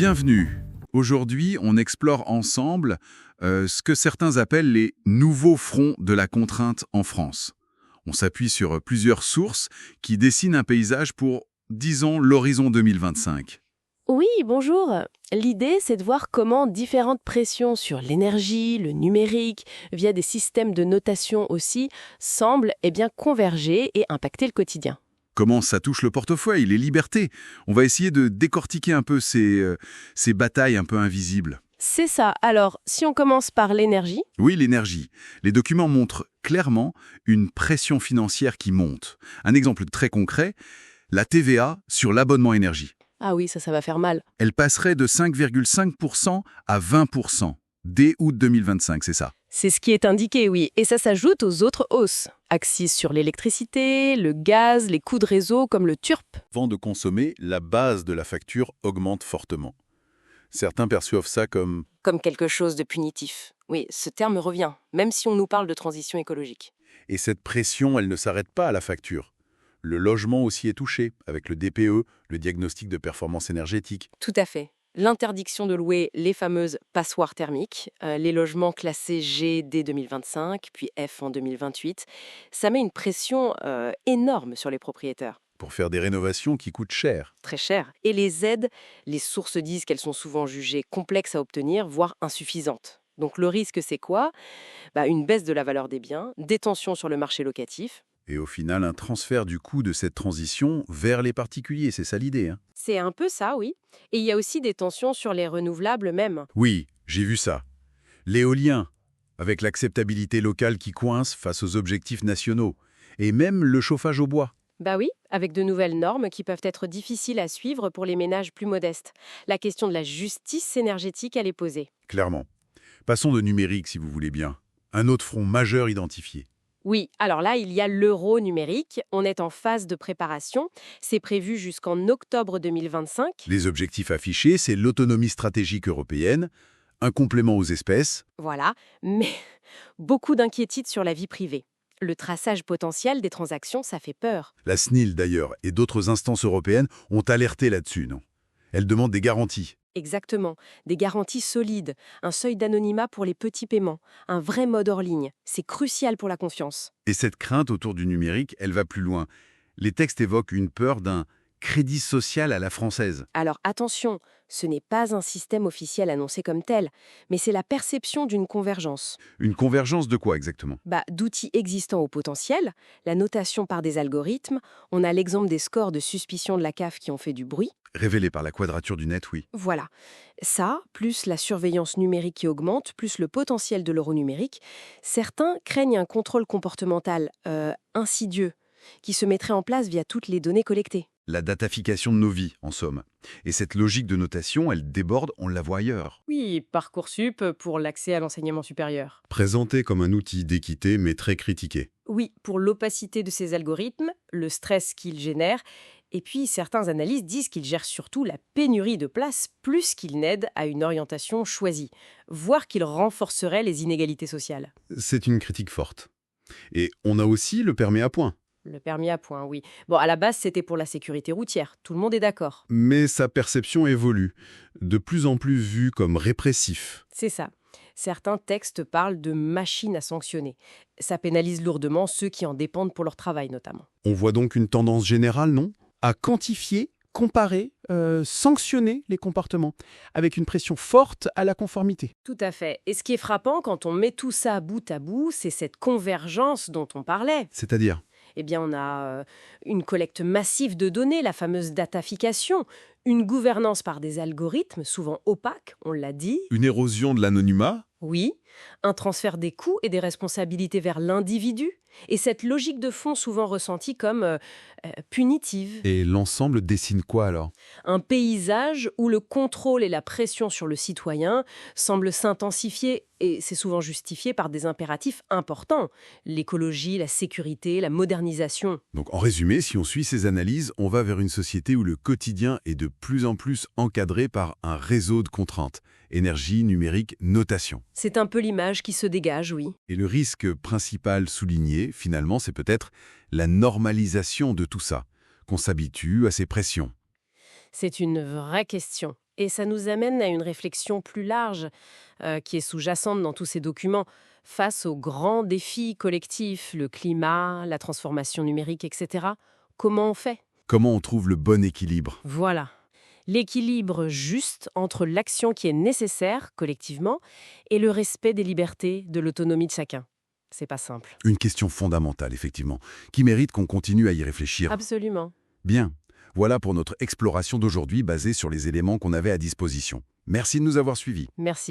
Bienvenue. Aujourd'hui, on explore ensemble ce que certains appellent les nouveaux fronts de la contrainte en France. On s'appuie sur plusieurs sources qui dessinent un paysage pour, disons, l'horizon 2025. Oui, bonjour. L'idée, c'est de voir comment différentes pressions sur l'énergie, le numérique, via des systèmes de notation aussi, semblent converger et impacter le quotidien. Comment ça touche le portefeuille, les libertés? On va essayer de décortiquer un peu ces batailles un peu invisibles. C'est ça. Alors, si on commence par l'énergie, Oui, l'énergie. Les documents montrent clairement une pression financière qui monte. Un exemple très concret, la TVA sur l'abonnement énergie. ah oui, ça va faire mal. Elle passerait de 5,5% à 20% dès août 2025, c'est ça. C'est ce qui est indiqué, oui. Et ça s'ajoute aux autres hausses. Axes sur l'électricité, le gaz, les coûts de réseau comme le TURP. Avant de consommer, la base de la facture augmente fortement. Certains perçoivent ça comme... Comme quelque chose de punitif. Oui, ce terme revient, même si on nous parle de transition écologique. Et cette pression, elle ne s'arrête pas à la facture. Le logement aussi est touché, avec le DPE, le diagnostic de performance énergétique. Tout à fait. L'interdiction de louer les fameuses passoires thermiques, les logements classés G dès 2025, puis F en 2028, ça met une pression énorme sur les propriétaires. Pour faire des rénovations qui coûtent cher. Très cher. Et les aides, les sources disent qu'elles sont souvent jugées complexes à obtenir, voire insuffisantes. Donc le risque, c'est quoi? Une baisse de la valeur des biens, des tensions sur le marché locatif. Et au final, un transfert du coût de cette transition vers les particuliers, c'est ça l'idée, hein? C'est un peu ça, oui. Et il y a aussi des tensions sur les renouvelables même. Oui, j'ai vu ça. L'éolien, avec l'acceptabilité locale qui coince face aux objectifs nationaux. Et même le chauffage au bois. Oui, avec de nouvelles normes qui peuvent être difficiles à suivre pour les ménages plus modestes. La question de la justice énergétique, elle est posée. Clairement. Passons de numérique, si vous voulez bien. Un autre front majeur identifié. Oui, alors là, il y a l'euro numérique. On est en phase de préparation. C'est prévu jusqu'en octobre 2025. Les objectifs affichés, c'est l'autonomie stratégique européenne, un complément aux espèces. Voilà, mais beaucoup d'inquiétudes sur la vie privée. Le traçage potentiel des transactions, ça fait peur. La SNIL, d'ailleurs, et d'autres instances européennes ont alerté là-dessus, non? Elles demandent des garanties. Exactement, des garanties solides, un seuil d'anonymat pour les petits paiements, un vrai mode hors ligne. C'est crucial pour la confiance. Et cette crainte autour du numérique, elle va plus loin. Les textes évoquent une peur d'un crédit social à la française. Alors attention, ce n'est pas un système officiel annoncé comme tel, mais c'est la perception d'une convergence. Une convergence de quoi exactement? D'outils existants au potentiel, la notation par des algorithmes, on a l'exemple des scores de suspicion de la CAF qui ont fait du bruit. Révélé par la quadrature du net, oui. Voilà. Ça, plus la surveillance numérique qui augmente, plus le potentiel de l'euro numérique, certains craignent un contrôle comportemental insidieux qui se mettrait en place via toutes les données collectées. La datafication de nos vies, en somme. Et cette logique de notation, elle déborde, on la voit ailleurs. Oui, Parcoursup pour l'accès à l'enseignement supérieur. Présenté comme un outil d'équité, mais très critiqué. Oui, pour l'opacité de ces algorithmes, le stress qu'ils génèrent, et puis certains analystes disent qu'ils gèrent surtout la pénurie de places plus qu'ils n'aident à une orientation choisie, voire qu'ils renforceraient les inégalités sociales. C'est une critique forte. Et on a aussi le permis à points. Le permis à points, oui. Bon, à la base, c'était pour la sécurité routière. Tout le monde est d'accord. Mais sa perception évolue, de plus en plus vu comme répressif. C'est ça. Certains textes parlent de machines à sanctionner. Ça pénalise lourdement ceux qui en dépendent pour leur travail, notamment. On voit donc une tendance générale, non? À quantifier, comparer, sanctionner les comportements, avec une pression forte à la conformité. Tout à fait. Et ce qui est frappant, quand on met tout ça bout à bout, c'est cette convergence dont on parlait. C'est-à-dire? On a une collecte massive de données, la fameuse datafication, une gouvernance par des algorithmes, souvent opaques, on l'a dit. Une érosion de l'anonymat? Oui, un transfert des coûts et des responsabilités vers l'individu. Et cette logique de fond souvent ressentie comme punitive. Et l'ensemble dessine quoi alors? Un paysage où le contrôle et la pression sur le citoyen semblent s'intensifier et c'est souvent justifié par des impératifs importants. L'écologie, la sécurité, la modernisation. Donc en résumé, si on suit ces analyses, on va vers une société où le quotidien est de plus en plus encadré par un réseau de contraintes. Énergie, numérique, notation. C'est un peu l'image qui se dégage, oui. Et le risque principal souligné, finalement, c'est peut-être la normalisation de tout ça, qu'on s'habitue à ces pressions. C'est une vraie question. Et ça nous amène à une réflexion plus large qui est sous-jacente dans tous ces documents. Face aux grands défis collectifs, le climat, la transformation numérique, etc., comment on fait? Comment on trouve le bon équilibre? Voilà. L'équilibre juste entre l'action qui est nécessaire collectivement et le respect des libertés, de l'autonomie de chacun. C'est pas simple. Une question fondamentale, effectivement, qui mérite qu'on continue à y réfléchir. Absolument. Bien, voilà pour notre exploration d'aujourd'hui basée sur les éléments qu'on avait à disposition. Merci de nous avoir suivis. Merci.